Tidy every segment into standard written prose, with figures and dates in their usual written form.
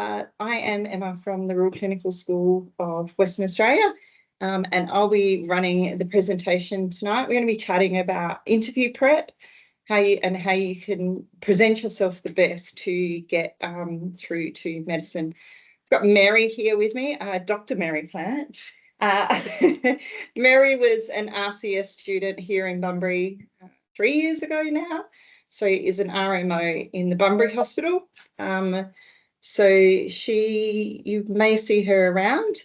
I am Emma from the Rural Clinical School of Western Australia, and I'll be running the presentation tonight. We're going to be chatting about interview prep, how you can present yourself the best to get through to medicine. I've got Mary here with me, Dr. Mary Plant. Mary was an RCS student here in Bunbury 3 years ago now, so is an RMO in the Bunbury Hospital. So you may see her around,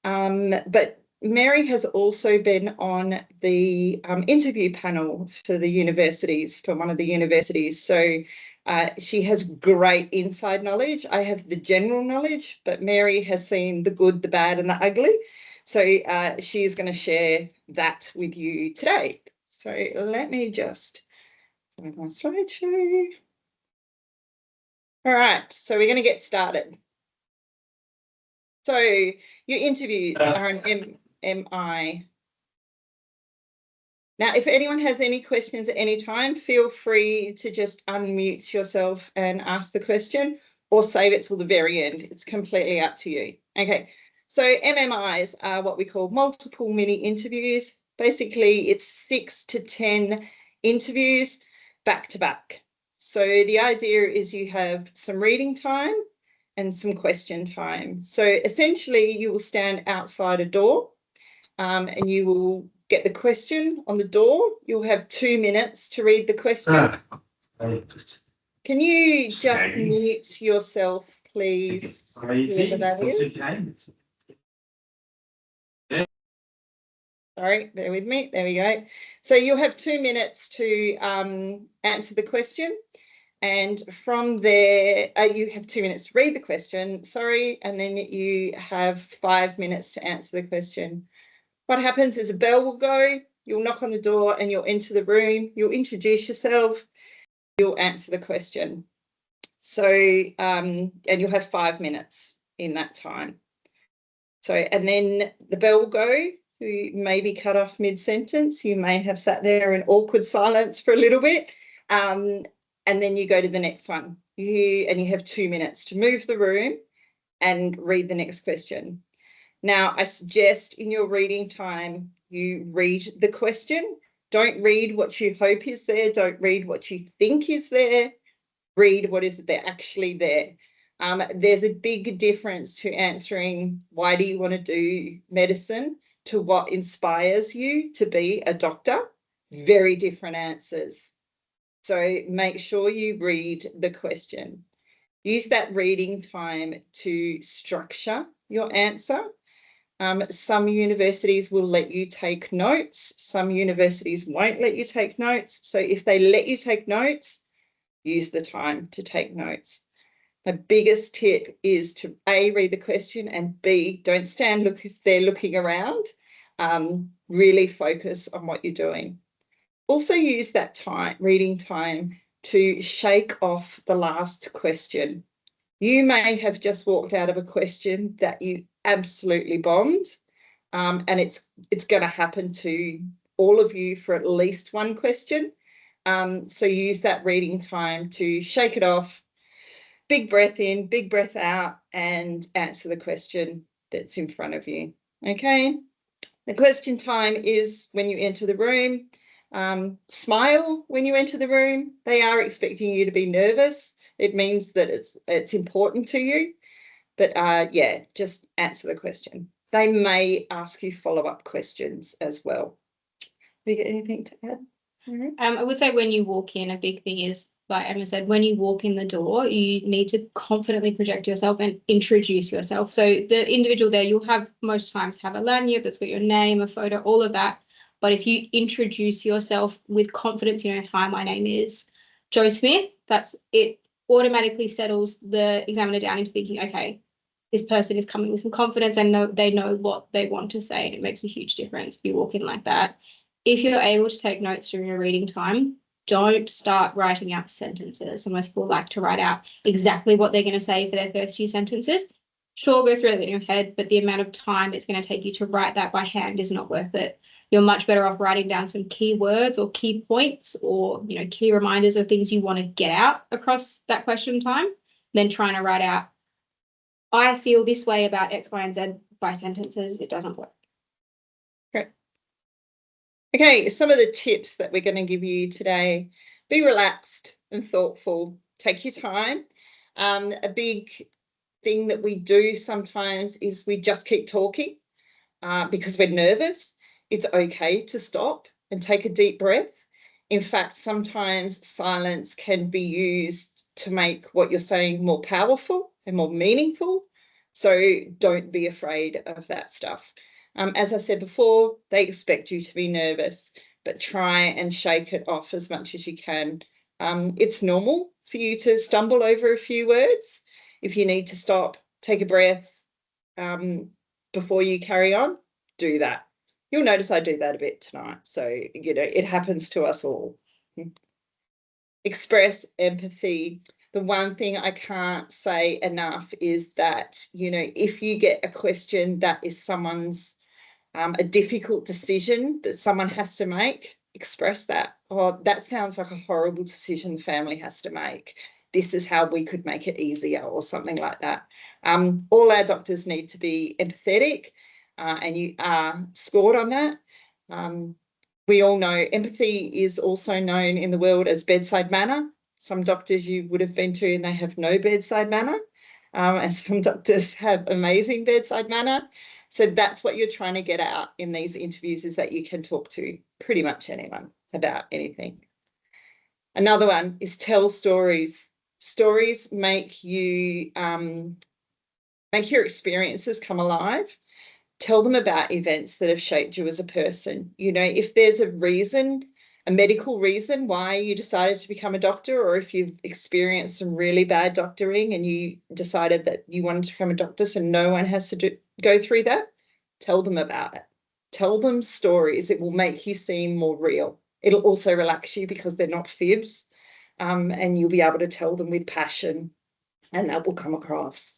but Mary has also been on the interview panel for the universities, for one of the universities. So she has great inside knowledge. I have the general knowledge, but Mary has seen the good, the bad, and the ugly. So she is going to share that with you today. So let me just find my slideshow. All right, so we're going to get started. So your interviews are an MI. Now, if anyone has any questions at any time, feel free to just unmute yourself and ask the question, or save it till the very end. It's completely up to you. Okay, so MMIs are what we call multiple mini interviews. Basically, it's 6 to 10 interviews back to back. So the idea is you have some reading time and some question time. So essentially you will stand outside a door and you will get the question on the door. You'll have 2 minutes to read the question. Can you just mute yourself, please? Whoever that is. Sorry, bear with me. There we go. So you'll have 2 minutes to answer the question. And from there, you have 2 minutes to read the question, sorry, and then you have 5 minutes to answer the question. What happens is a bell will go, you'll knock on the door and you'll enter the room, you'll introduce yourself, you'll answer the question. So, and you'll have 5 minutes in that time. So, and then the bell will go, you may be cut off mid-sentence, you may have sat there in awkward silence for a little bit, and then you go to the next one. You have 2 minutes to move the room and read the next question. Now, I suggest in your reading time, you read the question. Don't read what you hope is there. Don't read what you think is there. Read what is there actually there. There's a big difference to answering why do you want to do medicine to what inspires you to be a doctor. Very different answers. So make sure you read the question. Use that reading time to structure your answer. Some universities will let you take notes. Some universities won't let you take notes. So if they let you take notes, use the time to take notes. My biggest tip is to A, read the question, and B, don't stand there looking around. Really focus on what you're doing. Also use that time, reading time, to shake off the last question. You may have just walked out of a question that you absolutely bombed, and it's going to happen to all of you for at least one question. So use that reading time to shake it off, big breath in, big breath out, and answer the question that's in front of you. Okay, the question time is when you enter the room. Smile when you enter the room. They are expecting you to be nervous. It means that it's important to you. But yeah, just answer the question. They may ask you follow-up questions as well. Have you got anything to add? I would say when you walk in, a big thing is, like Emma said, when you walk in the door, you need to confidently project yourself and introduce yourself. So the individual there, you'll have most times have a lanyard that's got your name, a photo, all of that. But if you introduce yourself with confidence, you know, hi, my name is Jo Smith, it automatically settles the examiner down into thinking, okay, this person is coming with some confidence and they know what they want to say, and it makes a huge difference if you walk in like that. If you're able to take notes during your reading time, don't start writing out sentences. Most people like to write out exactly what they're going to say for their first few sentences. Sure, go through it in your head, but the amount of time it's going to take you to write that by hand is not worth it. You're much better off writing down some key words or key points or, you know, key reminders of things you want to get out across that question time than trying to write out I feel this way about X, Y, and Z by sentences, it doesn't work. Great. Okay, some of the tips that we're going to give you today: be relaxed and thoughtful. Take your time. A big thing that we do sometimes is we just keep talking because we're nervous. It's okay to stop and take a deep breath. In fact, sometimes silence can be used to make what you're saying more powerful and more meaningful. So don't be afraid of that stuff. As I said before, they expect you to be nervous, but try and shake it off as much as you can. It's normal for you to stumble over a few words. If you need to stop, take a breath before you carry on, do that. You'll notice I do that a bit tonight. So, it happens to us all. Express empathy. The one thing I can't say enough is that, if you get a question that is someone's a difficult decision that someone has to make, express that. Oh, that sounds like a horrible decision the family has to make. This is how we could make it easier, or something like that. All our doctors need to be empathetic, and you are scored on that. We all know empathy is also known in the world as bedside manner. Some doctors you would have been to and they have no bedside manner, and some doctors have amazing bedside manner. So that's what you're trying to get out in these interviews, is that you can talk to pretty much anyone about anything. Another one is tell stories. Stories make you make your experiences come alive. Tell them about events that have shaped you as a person. If there's a reason, a medical reason why you decided to become a doctor, or if you've experienced some really bad doctoring and you decided that you wanted to become a doctor so no one has to go through that, tell them about it. Tell them stories. It will make you seem more real. It'll also relax you because they're not fibs, and you'll be able to tell them with passion, and that will come across.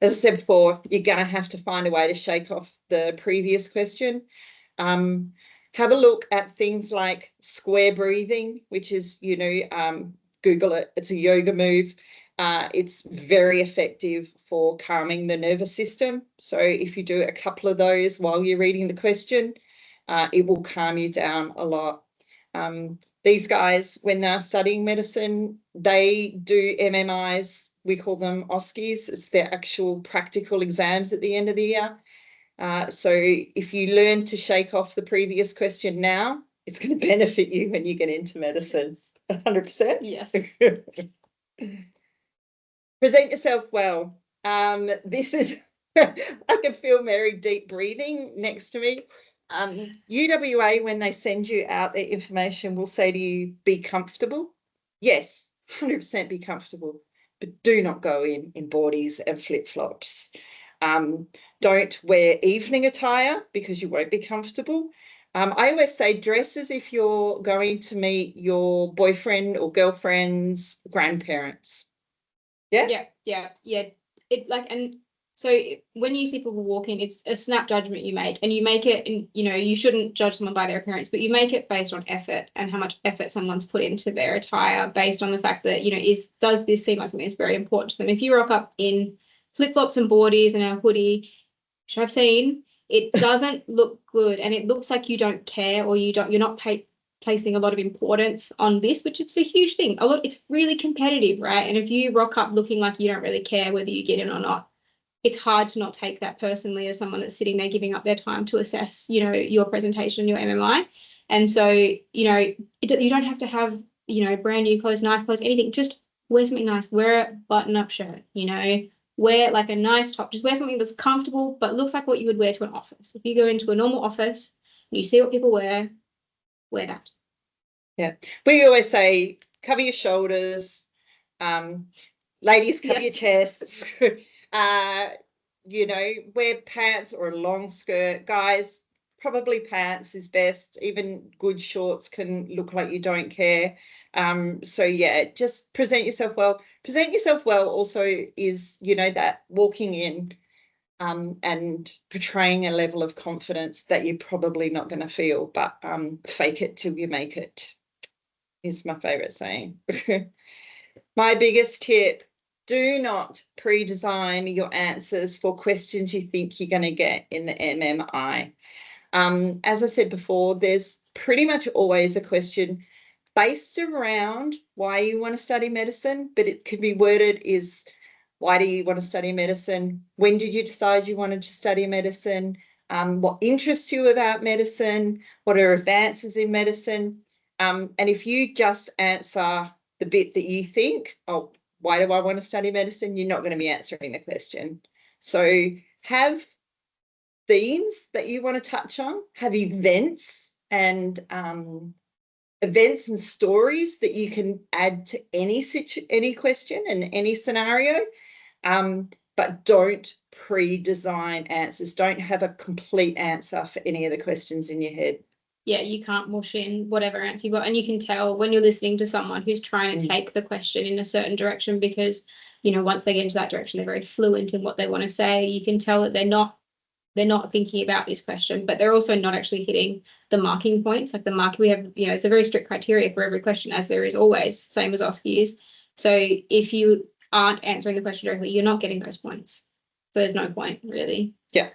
As I said before, you're going to have to find a way to shake off the previous question. Have a look at things like square breathing, which is, Google it. It's a yoga move. It's very effective for calming the nervous system. So if you do a couple of those while you're reading the question, it will calm you down a lot. These guys, when they're studying medicine, they do MMIs. We call them OSCEs. It's their actual practical exams at the end of the year. So if you learn to shake off the previous question now, it's going to benefit you when you get into medicine. 100%? Yes. Present yourself well. This is, I can feel Mary deep breathing next to me. UWA, when they send you out their information, will say to you, be comfortable. Yes, 100% be comfortable, but do not go in boardies and flip-flops. Don't wear evening attire because you won't be comfortable. I always say dress as if you're going to meet your boyfriend or girlfriend's grandparents. Yeah? Yeah. And so when you see people walk in, it's a snap judgment you make, and you make it, and you shouldn't judge someone by their appearance, but you make it based on effort and how much effort someone's put into their attire, based on the fact that, does this seem like something that's very important to them? If you rock up in flip-flops and boardies and a hoodie, which I've seen, it doesn't look good, and it looks like you don't care, or you're not placing a lot of importance on this, which it's a huge thing. It's really competitive, right? And if you rock up looking like you don't really care whether you get in or not, it's hard to not take that personally as someone that's sitting there giving up their time to assess, your presentation, your MMI. And so, you don't have to have, brand new clothes, nice clothes, anything. Just wear something nice. Wear a button-up shirt, wear like a nice top. Just wear something that's comfortable but looks like what you would wear to an office. If you go into a normal office and you see what people wear that. Yeah. We always say cover your shoulders. Ladies, cover your chests. Wear pants or a long skirt. Guys, probably pants is best. Even good shorts can look like you don't care. So yeah, just present yourself well. Present yourself well also is, that walking in and portraying a level of confidence that you're probably not going to feel, but fake it till you make it is my favorite saying. My biggest tip, do not pre-design your answers for questions you think you're going to get in the MMI. As I said before, there's pretty much always a question based around why you want to study medicine, but it could be worded as, why do you want to study medicine? When did you decide you wanted to study medicine? What interests you about medicine? What are advances in medicine? And if you just answer the bit that you think, oh, why do I want to study medicine? You're not going to be answering the question. So have themes that you want to touch on, have events and stories that you can add to any question and any scenario, but don't pre-design answers. Don't have a complete answer for any of the questions in your head. Yeah, you can't mush in whatever answer you've got. And you can tell when you're listening to someone who's trying to take the question in a certain direction, because, you know, once they get into that direction, they're very fluent in what they want to say. You can tell that they're not thinking about this question, but they're also not actually hitting the marking points. Like the mark we have, you know, it's a very strict criteria for every question, as there is always, same as OSCE is. So if you aren't answering the question directly, you're not getting those points. So there's no point, really. Yeah.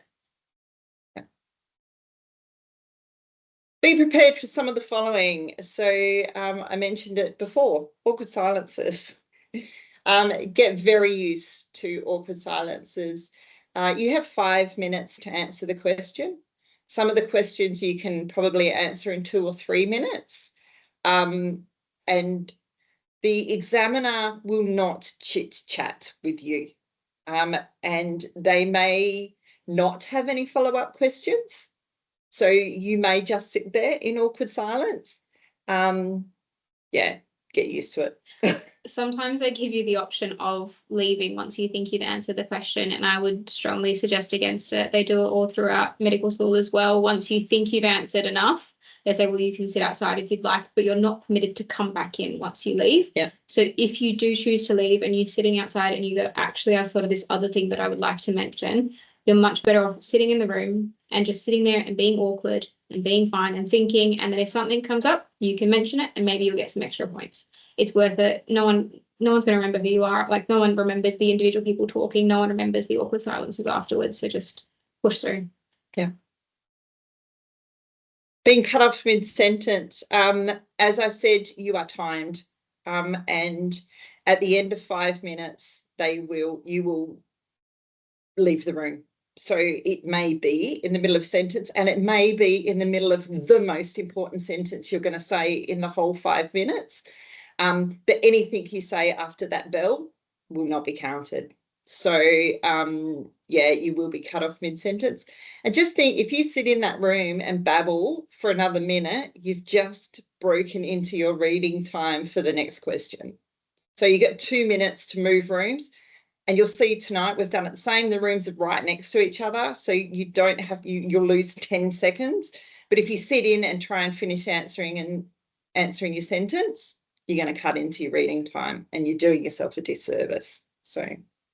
Be prepared for some of the following. So I mentioned it before, awkward silences. Get very used to awkward silences. You have 5 minutes to answer the question. Some of the questions you can probably answer in 2 or 3 minutes. And the examiner will not chit-chat with you. And they may not have any follow-up questions. So you may just sit there in awkward silence. Yeah, get used to it. Sometimes they give you the option of leaving once you think you've answered the question, and I would strongly suggest against it. They do it all throughout medical school as well. Once you think you've answered enough, they say, well, you can sit outside if you'd like, but you're not permitted to come back in once you leave. Yeah. So if you do choose to leave and you're sitting outside and you go, actually, I've thought of this other thing that I would like to mention, you're much better off sitting in the room and just sitting there and being awkward and being fine and thinking. And then if something comes up, you can mention it and maybe you'll get some extra points. It's worth it. No one's going to remember who you are. Like, no one remembers the individual people talking. No one remembers the awkward silences afterwards. So just push through. Yeah. Being cut off mid-sentence. As I said, you are timed. And at the end of 5 minutes, you will leave the room. So it may be in the middle of a sentence, and it may be in the middle of the most important sentence you're going to say in the whole 5 minutes. But anything you say after that bell will not be counted. So, yeah, you will be cut off mid-sentence. And just think, if you sit in that room and babble for another minute, you've just broken into your reading time for the next question. So you get 2 minutes to move rooms. And you'll see tonight we've done it the same. The rooms are right next to each other, so you don't have you'll lose 10 seconds. But if you sit in and try and finish answering your sentence, you're going to cut into your reading time, and you're doing yourself a disservice. So,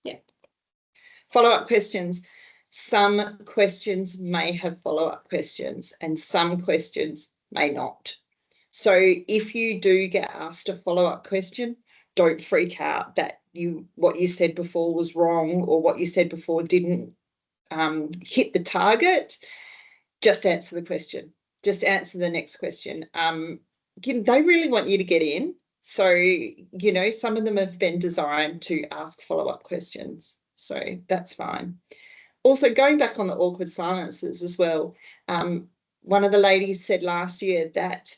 yeah. Follow-up questions. Some questions may have follow-up questions, and some questions may not. So if you do get asked a follow-up question, don't freak out that what you said before was wrong, or what you said before didn't hit the target. Just answer the question. Just answer the next question. They really want you to get in. So, you know, some of them have been designed to ask follow-up questions. So that's fine. Also, going back on the awkward silences as well, one of the ladies said last year that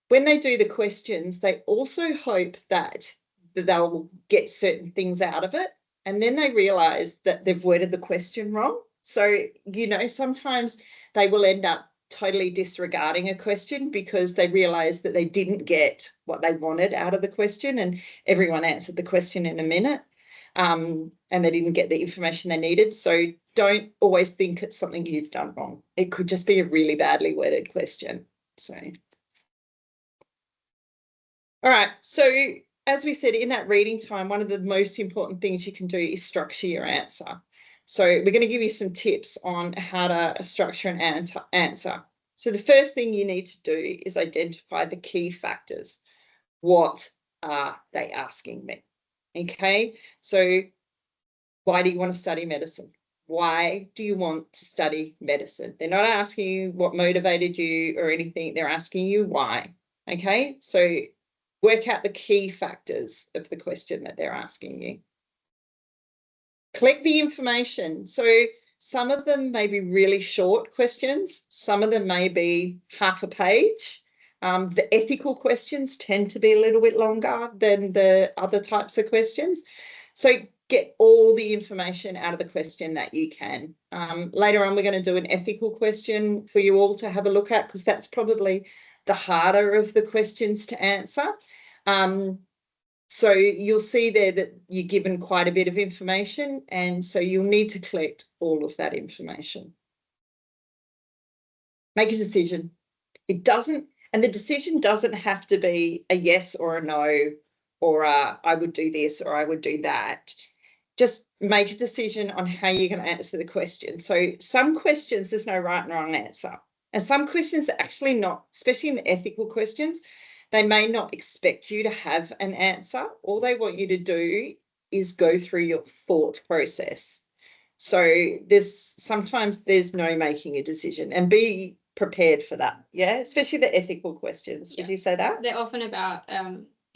when they do the questions, they also hope that they'll get certain things out of it, and then they realise that they've worded the question wrong. So, you know, sometimes they will end up totally disregarding a question because they realise that they didn't get what they wanted out of the question, and everyone answered the question in a minute, and they didn't get the information they needed. So don't always think it's something you've done wrong. It could just be a really badly worded question. So, all right, so as we said, in that reading time, one of the most important things you can do is structure your answer. So we're going to give you some tips on how to structure an answer. So the first thing you need to do is identify the key factors. What are they asking me? Okay, so why do you want to study medicine? Why do you want to study medicine? They're not asking you what motivated you or anything. They're asking you why. Okay, so work out the key factors of the question that they're asking you. Collect the information. So some of them may be really short questions. Some of them may be half a page. The ethical questions tend to be a little bit longer than the other types of questions. So get all the information out of the question that you can. Later on, we're going to do an ethical question for you all to have a look at, because that's probably the harder of the questions to answer. So you'll see there that you're given quite a bit of information, and so you'll need to collect all of that information. Make a decision. It doesn't, and the decision doesn't have to be a yes or a no, or I would do this or I would do that. Just make a decision on how you're going to answer the question. So some questions, there's no right and wrong answer. And some questions are actually not, especially in the ethical questions, they may not expect you to have an answer. All they want you to do is go through your thought process. So sometimes there's no making a decision, and be prepared for that. Yeah, especially the ethical questions. Would you say that? They're often about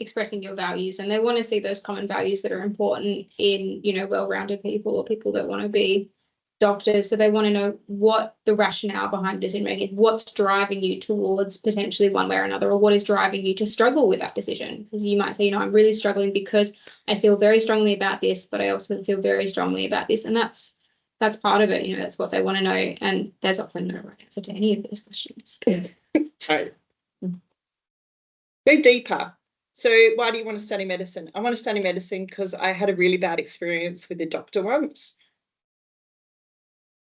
expressing your values, and they want to see those common values that are important in, well-rounded people, or people that want to be doctors. So they want to know what the rationale behind decision making is, what's driving you towards potentially one way or another, or what is driving you to struggle with that decision. Because you might say, I'm really struggling because I feel very strongly about this, but I also feel very strongly about this. And that's part of it. That's what they want to know. And there's often no right answer to any of those questions. Right. Go deeper. So why do you want to study medicine? I want to study medicine because I had a really bad experience with a doctor once.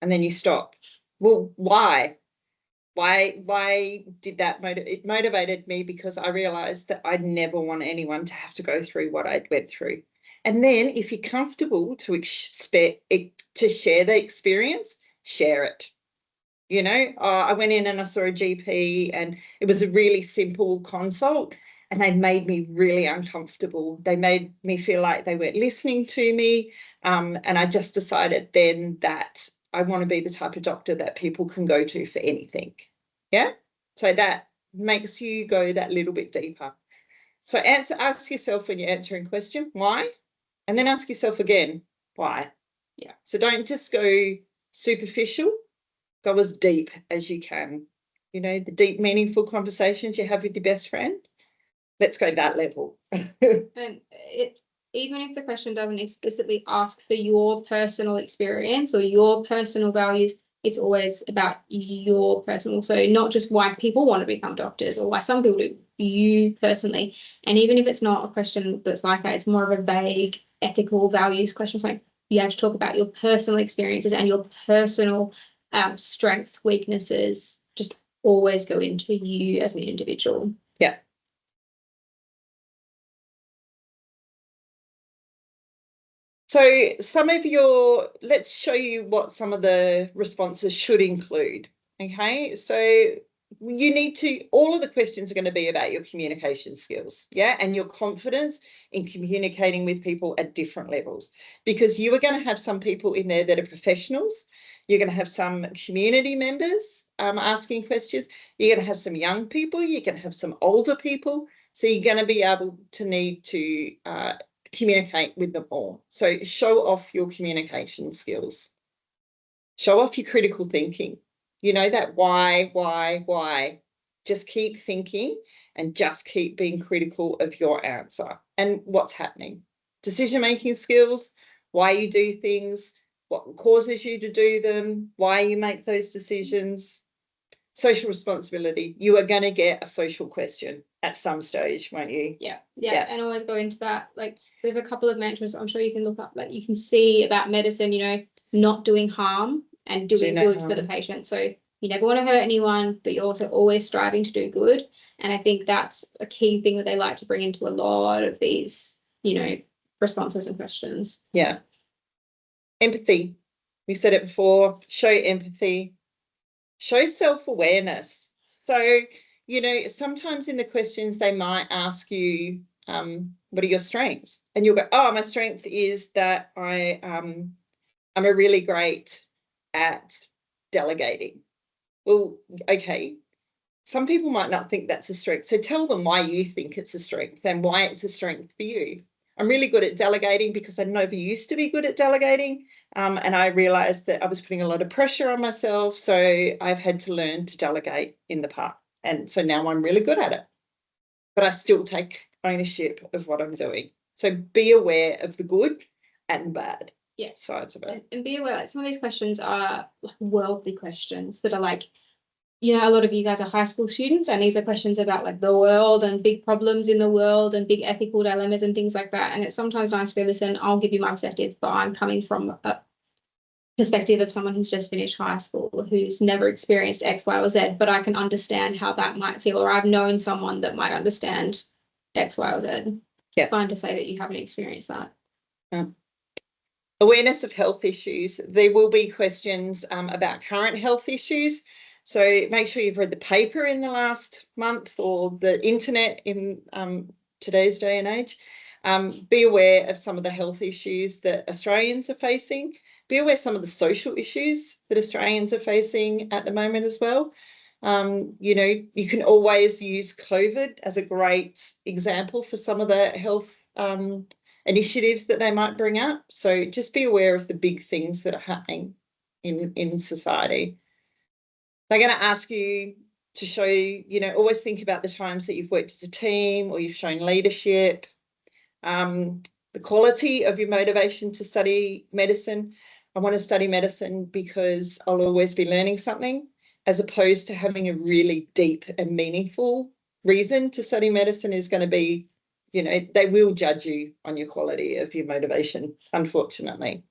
And then you stop. Well, why? Why did that motivate? It motivated me because I realized that I'd never want anyone to have to go through what I went through. And then if you're comfortable to share the experience, share it. I went in and I saw a GP, and it was a really simple consult, and they made me really uncomfortable. They made me feel like they weren't listening to me. And I just decided then that I want to be the type of doctor that people can go to for anything. Yeah. So that makes you go that little bit deeper. So ask yourself when you're answering a question, why? And then ask yourself again, why? Yeah. So don't just go superficial, go as deep as you can. The deep, meaningful conversations you have with your best friend. Let's go that level. And even if the question doesn't explicitly ask for your personal experience or your personal values, it's always about your personal. So not just why people want to become doctors or why some people do, you personally. And even if it's not a question that's like that, it's more of a vague ethical values question. It's like you have to talk about your personal experiences and your personal strengths, weaknesses. Just always go into you as an individual. Yeah. So let's show you what some of the responses should include. Okay, so all of the questions are going to be about your communication skills, yeah, and your confidence in communicating with people at different levels, because you are going to have some people in there that are professionals. You're going to have some community members asking questions. You're going to have some young people. You're going to have some older people. So you're going to be able to need to communicate with them all. So show off your communication skills. Show off your critical thinking. That why. Just keep thinking and just keep being critical of your answer and what's happening. Decision-making skills, why you do things, what causes you to do them, why you make those decisions. Social responsibility. You are going to get a social question at some stage, won't you? Yeah. And always go into that. Like there's a couple of mantras I'm sure you can look up, like you can see about medicine, not doing harm and doing good for the patient. So you never want to hurt anyone, but you're also always striving to do good. And I think that's a key thing that they like to bring into a lot of these, responses and questions. Yeah. Empathy. We said it before. Show empathy. Show self-awareness. So, sometimes in the questions they might ask you what are your strengths? And you'll go, oh, my strength is that I'm a really great at delegating. Well, okay, some people might not think that's a strength. So tell them why you think it's a strength and why it's a strength for you. I'm really good at delegating because I never used to be good at delegating. And I realized that I was putting a lot of pressure on myself. So I've had to learn to delegate in the past. And so now I'm really good at it. But I still take ownership of what I'm doing. So be aware of the good and bad sides of it. And be aware, like, some of these questions are like worldly questions that are like, you know, a lot of you guys are high school students, and these are questions about like the world and big problems in the world and big ethical dilemmas and things like that. And it's sometimes nice to go, listen, I'll give you my perspective, but I'm coming from a perspective of someone who's just finished high school, who's never experienced X, Y, or Z, but I can understand how that might feel, or I've known someone that might understand X, Y, or Z. Yeah. It's fine to say that you haven't experienced that. Awareness of health issues. There will be questions about current health issues. So make sure you've read the paper in the last month or the internet in today's day and age. Be aware of some of the health issues that Australians are facing. Be aware of some of the social issues that Australians are facing at the moment as well. You know, you can always use COVID as a great example for some of the health initiatives that they might bring up. So just be aware of the big things that are happening in society. They're going to ask you to show, you know, always think about the times that you've worked as a team or you've shown leadership, the quality of your motivation to study medicine. I want to study medicine because I'll always be learning something, as opposed to having a really deep and meaningful reason to study medicine is going to be, you know, they will judge you on your quality of your motivation, unfortunately.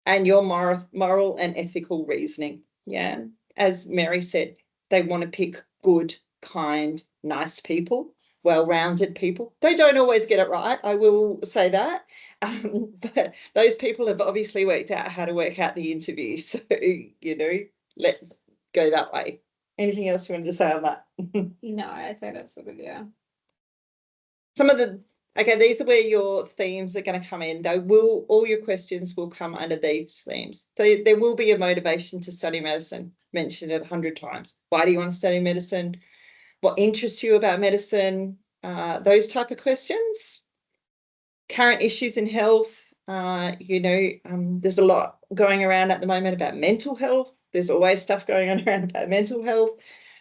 And your moral and ethical reasoning. Yeah. As Mary said, they want to pick good, kind, nice people, well-rounded people. They don't always get it right, I will say that. But those people have obviously worked out how to work out the interview. So, you know, let's go that way. Anything else you wanted to say on that? No, I'd say that's sort of, yeah. Some of the, okay, these are where your themes are going to come in. They will, all your questions will come under these themes. So there will be a motivation to study medicine, mentioned it 100 times. Why do you want to study medicine? What interests you about medicine? Those type of questions. Current issues in health. You know, there's a lot going around at the moment about mental health. There's always stuff going on around about mental health.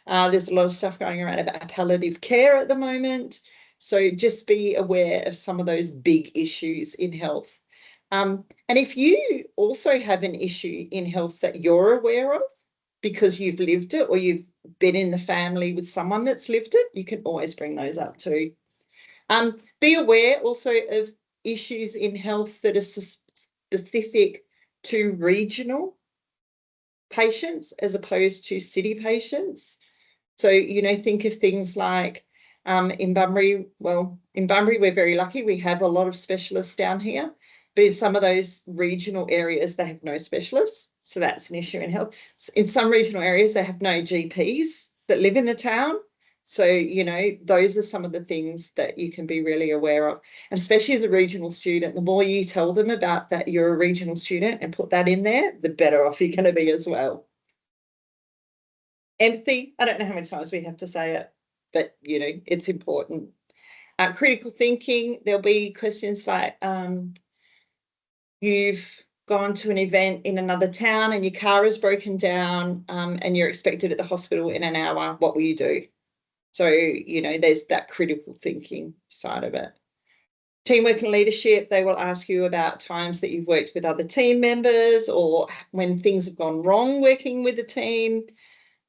There's a lot of stuff going around about palliative care at the moment. So just be aware of some of those big issues in health. And if you also have an issue in health that you're aware of because you've lived it or you've been in the family with someone that's lived it, you can always bring those up too. Be aware also of issues in health that are specific to regional patients as opposed to city patients. So, you know, think of things like in Bunbury, well, in Bunbury, we're very lucky. We have a lot of specialists down here, but in some of those regional areas, they have no specialists. So that's an issue in health. In some regional areas, they have no GPs that live in the town. So, you know, those are some of the things that you can be really aware of. And especially as a regional student, the more you tell them about that you're a regional student and put that in there, the better off you're going to be as well. Empathy, I don't know how many times we have to say it, but, you know, it's important. Critical thinking, there'll be questions like you've gone to an event in another town and your car is broken down and you're expected at the hospital in an hour, what will you do? So, you know, there's that critical thinking side of it. Teamwork and leadership, they will ask you about times that you've worked with other team members or when things have gone wrong working with the team.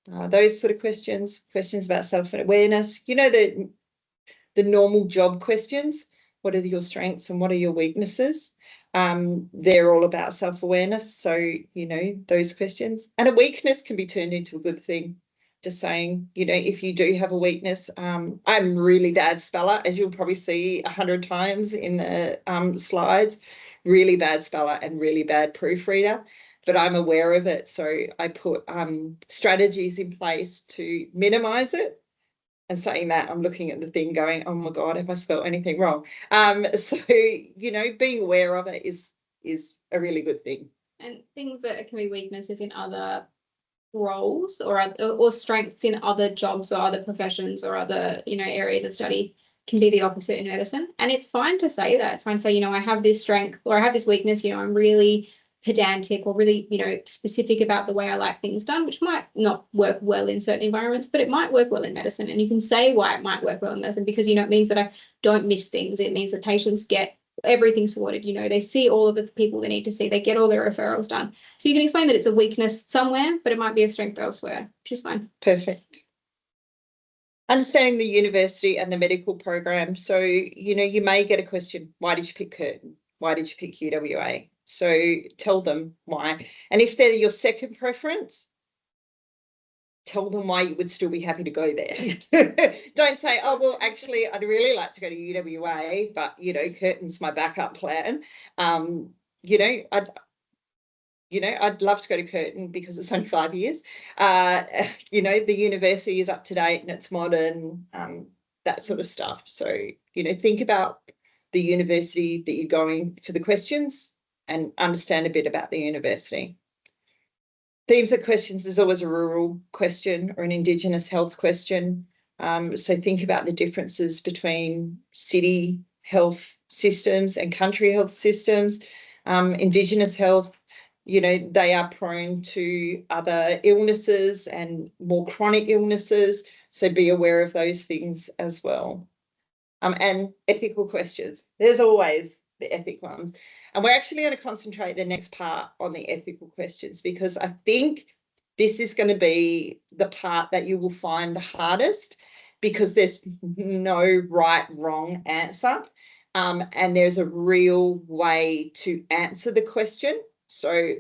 Those sort of questions about self-awareness. You know, the normal job questions. What are your strengths and what are your weaknesses? They're all about self-awareness. So, you know, those questions. And a weakness can be turned into a good thing. Just saying, you know, if you do have a weakness, I'm a really bad speller, as you'll probably see 100 times in the slides, really bad speller and really bad proofreader, but I'm aware of it. So I put strategies in place to minimize it. And saying that, I'm looking at the thing going, oh my God, have I spelled anything wrong? So, being aware of it is a really good thing. And things that can be weaknesses in other roles or strengths in other jobs or other professions or other, areas of study can be the opposite in medicine. And it's fine to say that. It's fine to say, I have this strength or I have this weakness, I'm really pedantic or really, specific about the way I like things done, which might not work well in certain environments, but it might work well in medicine. And you can say why it might work well in medicine because, it means that I don't miss things. It means that patients get everything sorted, they see all of the people they need to see, they get all their referrals done. So you can explain that it's a weakness somewhere, but it might be a strength elsewhere, which is fine. Perfect. Understanding the university and the medical program. So, you may get a question, why did you pick Curtin? Why did you pick UWA? So tell them why. And if they're your second preference, tell them why you would still be happy to go there. Don't say, oh, well, actually, I'd really like to go to UWA, but, Curtin's my backup plan. I'd love to go to Curtin because it's only 5 years. The university is up to date and it's modern, that sort of stuff. So, think about the university that you're going for the questions and understand a bit about the university. Themes of questions, there's always a rural question or an Indigenous health question. So think about the differences between city health systems and country health systems. Indigenous health, they are prone to other illnesses and more chronic illnesses. So be aware of those things as well. And ethical questions. There's always the ethic ones. And we're actually going to concentrate the next part on the ethical questions because I think this is going to be the part that you will find the hardest because there's no right, wrong answer. And there's a real way to answer the question. So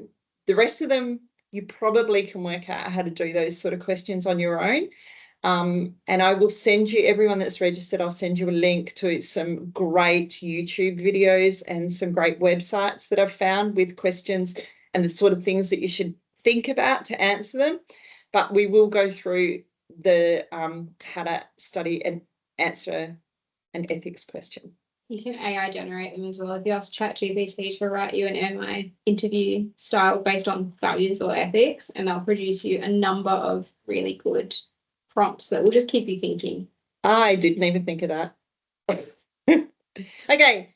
the rest of them, you probably can work out how to do those sort of questions on your own. And I will send you, everyone that's registered, I'll send you a link to some great YouTube videos and some great websites that I've found with questions and the sort of things that you should think about to answer them. But we will go through the how to study and answer an ethics question. You can AI generate them as well. If you ask ChatGPT to write you an MI interview style based on values or ethics, and they'll produce you a number of really good prompts that will just keep you thinking. I didn't even think of that. Okay,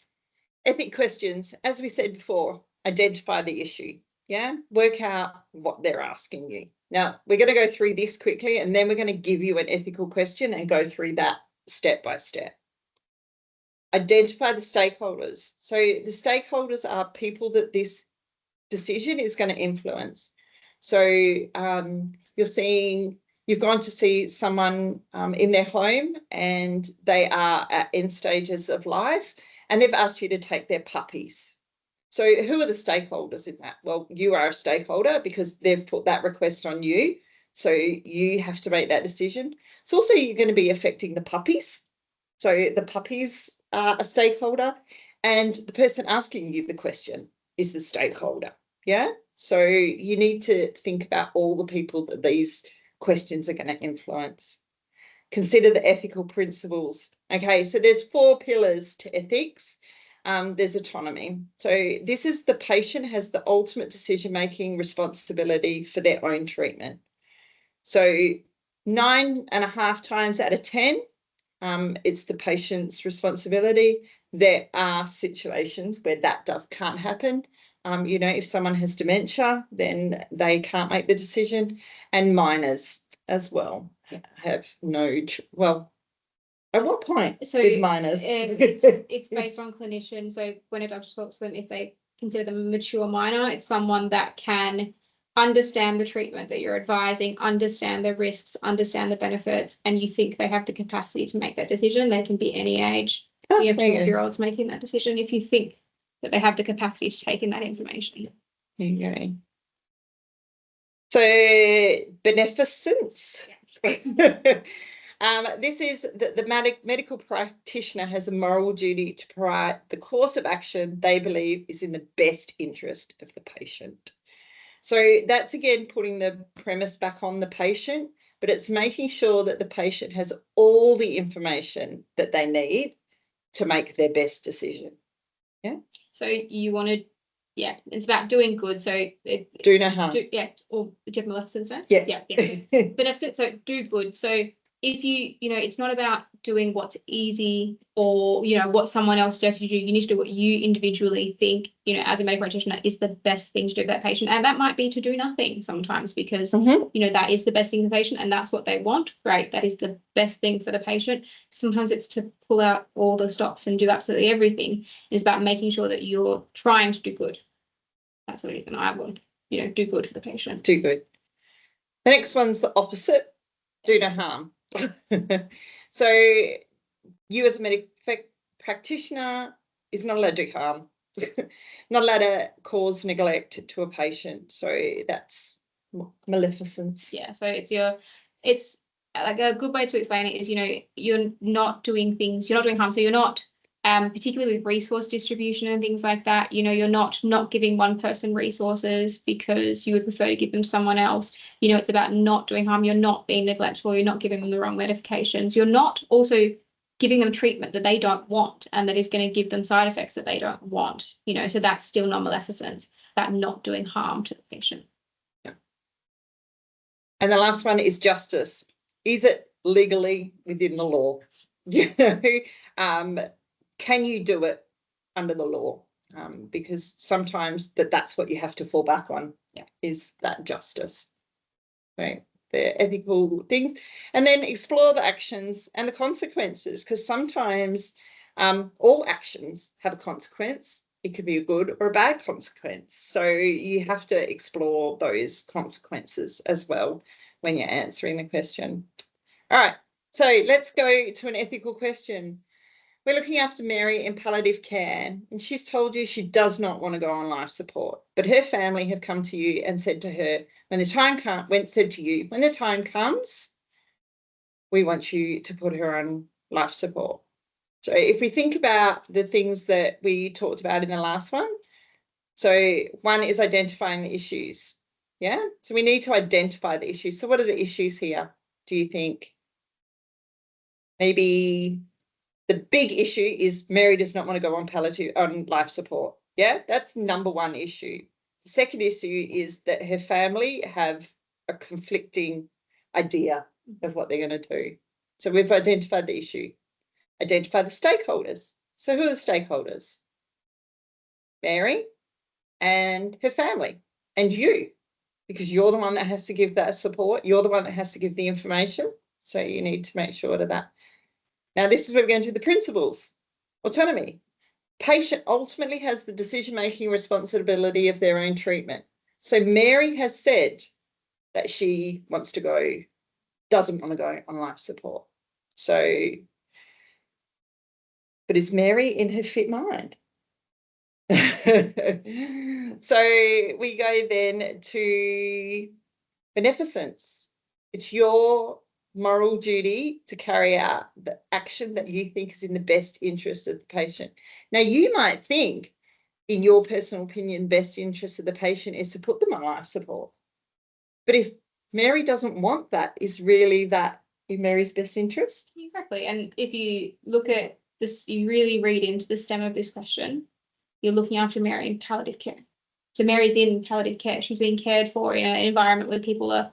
ethic questions. As we said before, identify the issue. Yeah, work out what they're asking you. Now, we're going to go through this quickly, and then we're going to give you an ethical question and go through that step by step. Identify the stakeholders. So the stakeholders are people that this decision is going to influence. So you've gone to see someone in their home and they are at end stages of life and they've asked you to take their puppies. So who are the stakeholders in that? Well, you are a stakeholder because they've put that request on you. So you have to make that decision. It's also you're going to be affecting the puppies. So the puppies are a stakeholder and the person asking you the question is the stakeholder. Yeah. So you need to think about all the people that these questions are going to influence. Consider the ethical principles. Okay, so there's 4 pillars to ethics. There's autonomy. So this is the patient has the ultimate decision-making responsibility for their own treatment. So 9.5 times out of 10, it's the patient's responsibility. There are situations where that can't happen. If someone has dementia, then they can't make the decision. And minors as well have no, at what point with minors? It's based on clinician. So when a doctor talks to them, if they consider them a mature minor, it's someone that can understand the treatment that you're advising, understand the risks, understand the benefits, and you think they have the capacity to make that decision. They can be any age. So you have 12-year-olds making that decision if you think that they have the capacity to take in that information. Okay. So beneficence. This is that the medical practitioner has a moral duty to provide the course of action they believe is in the best interest of the patient. So that's again putting the premise back on the patient. but it's making sure that the patient has all the information that they need to make their best decision. Yeah. So you want to, yeah, it's about doing good. So do no harm. Or do you have maleficence, no? Yeah. Beneficence, so do good. So if it's not about doing what's easy or, what someone else suggests you do. You need to do what you individually think, as a medical practitioner is the best thing to do for that patient. And that might be to do nothing sometimes because, that is the best thing for the patient and that's what they want. Great. That is the best thing for the patient. Sometimes it's to pull out all the stops and do absolutely everything. It's about making sure that you're trying to do good. That's what it is. And I want, do good for the patient. Do good. The next one's the opposite. Do no harm. So you as a medical practitioner is not allowed to do harm, not allowed to cause neglect to a patient. So that's maleficence. Yeah. So it's like a good way to explain it is, you're not doing things, you're not doing harm. So you're not, particularly with resource distribution and things like that, you're not giving one person resources because you would prefer to give them someone else. It's about not doing harm. You're not being neglectful. You're not giving them the wrong medications. You're not also giving them treatment that they don't want and that is going to give them side effects that they don't want. So that's still non-maleficence, about not doing harm to the patient. Yeah. And the last one is justice. Is it legally within the law? Can you do it under the law? Because sometimes that's what you have to fall back on, is that justice. Right? The ethical things. And then explore the actions and the consequences, because sometimes all actions have a consequence. It could be a good or a bad consequence. So you have to explore those consequences as well when you're answering the question. All right, so let's go to an ethical question. We're looking after Mary in palliative care, and she's told you she does not want to go on life support, but her family have come to you and said to her, when the time comes, we want you to put her on life support. So if we think about the things that we talked about in the last one, so one is identifying the issues. Yeah, so we need to identify the issues. So what are the issues here, do you think? Maybe the big issue is Mary does not want to go on life support. Yeah, that's number one issue. The second issue is that her family have a conflicting idea of what they're going to do. So we've identified the issue. Identify the stakeholders. So who are the stakeholders? Mary and her family and you, because you're the one that has to give that support. You're the one that has to give the information. So you need to make sure of that. Now, this is where we're going to the principles. Autonomy. Patient ultimately has the decision-making responsibility of their own treatment. So Mary has said that she doesn't want to go on life support. So, but is Mary in her fit mind? So we go then to beneficence. It's your moral duty to carry out the action that you think is in the best interest of the patient. Now, you might think, in your personal opinion, best interest of the patient is to put them on life support. But if Mary doesn't want that, is really that in Mary's best interest? Exactly. And if you look at this, you really read into the stem of this question, you're looking after Mary in palliative care. So Mary's in palliative care. She's being cared for in an environment where people are,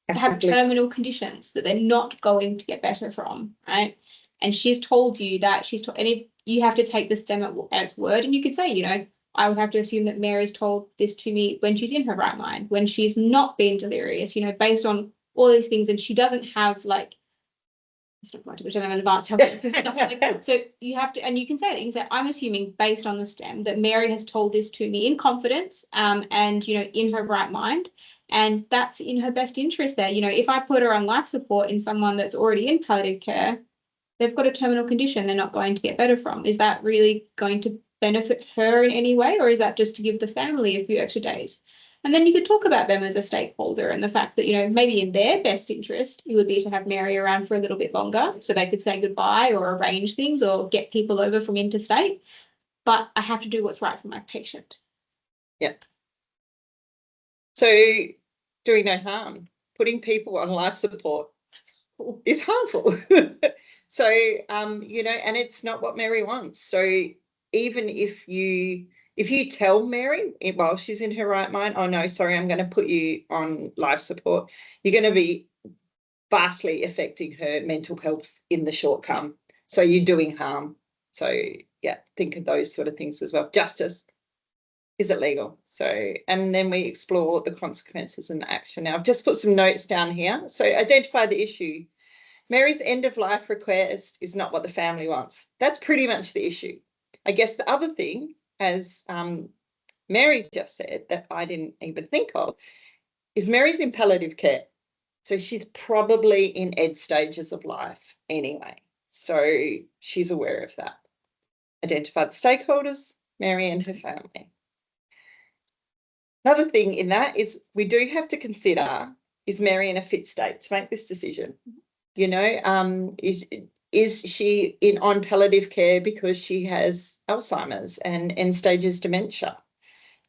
have terminal conditions that they're not going to get better from, right? And she's told you that and if you have to take the stem at its word, and you could say, I would have to assume that Mary's told this to me when she's in her right mind, when she's not being delirious, based on all these things, and she doesn't have it's not going to, which I'm an advanced health stuff like that. So you have to, and you can say that. You can say, I'm assuming based on the stem that Mary has told this to me in confidence, and in her right mind. And that's in her best interest there. If I put her on life support in someone that's already in palliative care, they've got a terminal condition they're not going to get better from. Is that really going to benefit her in any way? Or is that just to give the family a few extra days? And then you could talk about them as a stakeholder and the fact that, maybe in their best interest, it would be to have Mary around for a little bit longer so they could say goodbye or arrange things or get people over from interstate. But I have to do what's right for my patient. Yep. So doing no harm, putting people on life support is harmful. So, you know, and it's not what Mary wants. So even if you tell Mary while she's in her right mind, oh no, sorry, I'm going to put you on life support, you're going to be vastly affecting her mental health in the short term. So you're doing harm. So yeah, think of those sort of things as well. Justice. Is it legal? So, and then we explore the consequences and the action. Now, I've just put some notes down here. So identify the issue. Mary's end of life request is not what the family wants. That's pretty much the issue. I guess the other thing, as Mary just said, that I didn't even think of, is Mary's in palliative care. So she's probably in ed stages of life anyway. So she's aware of that. Identify the stakeholders, Mary and her family. Another thing in that is we do have to consider, is Mary in a fit state to make this decision? You know, is she on palliative care because she has Alzheimer's and end stages dementia?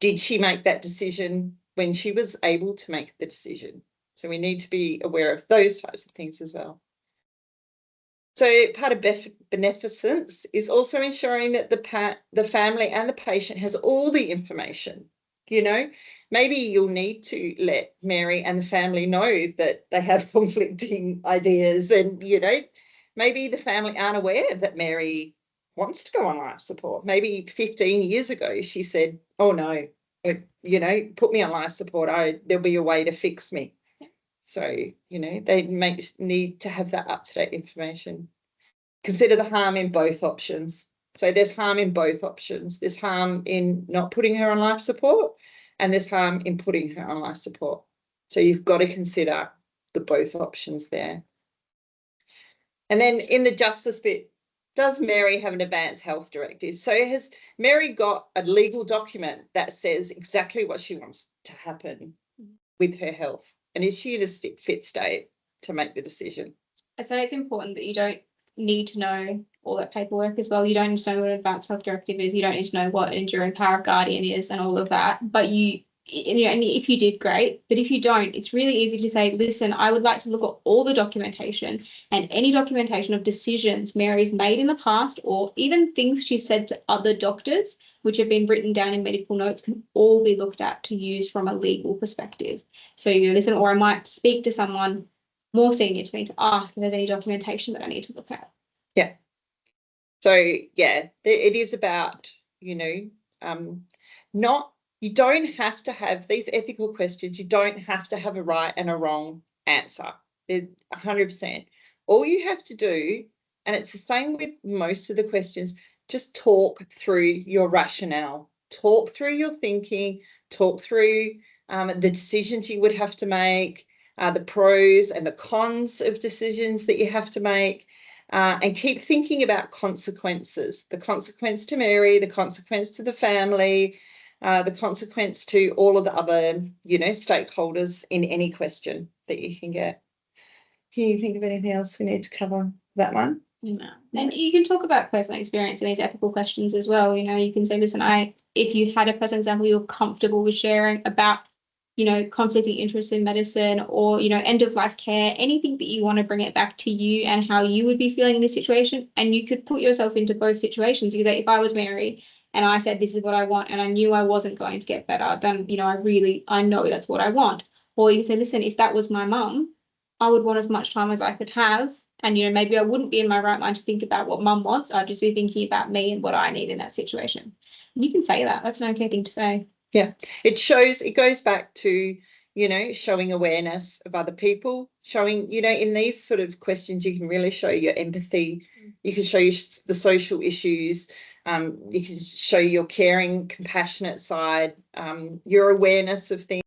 Did she make that decision when she was able to make the decision? So we need to be aware of those types of things as well. So part of beneficence is also ensuring that the family and the patient has all the information. You know, maybe you'll need to let Mary and the family know that they have conflicting ideas, and, you know, maybe the family aren't aware that Mary wants to go on life support. Maybe 15 years ago she said, oh no, you know, put me on life support, there'll be a way to fix me. So, you know, they need to have that up-to-date information. Consider the harm in both options. So there's harm in both options. There's harm in not putting her on life support, and there's harm in putting her on life support. So you've got to consider the both options there. And then in the justice bit, does Mary have an advanced health directive? So has Mary got a legal document that says exactly what she wants to happen with her health? And is she in a fit state to make the decision? I'd say it's important that you don't need to know all that paperwork as well. You don't need to know what an advanced health directive is. You don't need to know what an enduring power of guardian is and all of that. But you know, and if you did, great. But if you don't, it's really easy to say, listen, I would like to look at all the documentation and any documentation of decisions Mary's made in the past, or even things she said to other doctors, which have been written down in medical notes, can all be looked at to use from a legal perspective. So you listen, or I might speak to someone more senior to me to ask if there's any documentation that I need to look at. Yeah. So yeah, it is about, you know, you don't have to have these ethical questions. You don't have to have a right and a wrong answer. They're 100%. All you have to do, and it's the same with most of the questions, just talk through your rationale, talk through your thinking, talk through the decisions you would have to make, the pros and the cons of decisions that you have to make, and keep thinking about consequences, the consequence to Mary, the consequence to the family, the consequence to all of the other, you know, stakeholders in any question that you can get. Can you think of anything else we need to cover that one? No. And you can talk about personal experience in these ethical questions as well. You know, you can say, listen, if you had a personal example you're comfortable with sharing about, you know, conflicting interests in medicine, or, you know, end of life care, anything that you want to bring it back to you and how you would be feeling in this situation. And you could put yourself into both situations. You could say, if I was Mary and I said, this is what I want, and I knew I wasn't going to get better, then, you know, I know that's what I want. Or you can say, listen, if that was my mum, I would want as much time as I could have. And, you know, maybe I wouldn't be in my right mind to think about what mum wants. I'd just be thinking about me and what I need in that situation. And you can say that. That's an okay thing to say. Yeah, it goes back to, you know, showing awareness of other people, showing, you know, in these sort of questions, you can really show your empathy. You can show the social issues. You can show your caring, compassionate side, your awareness of things.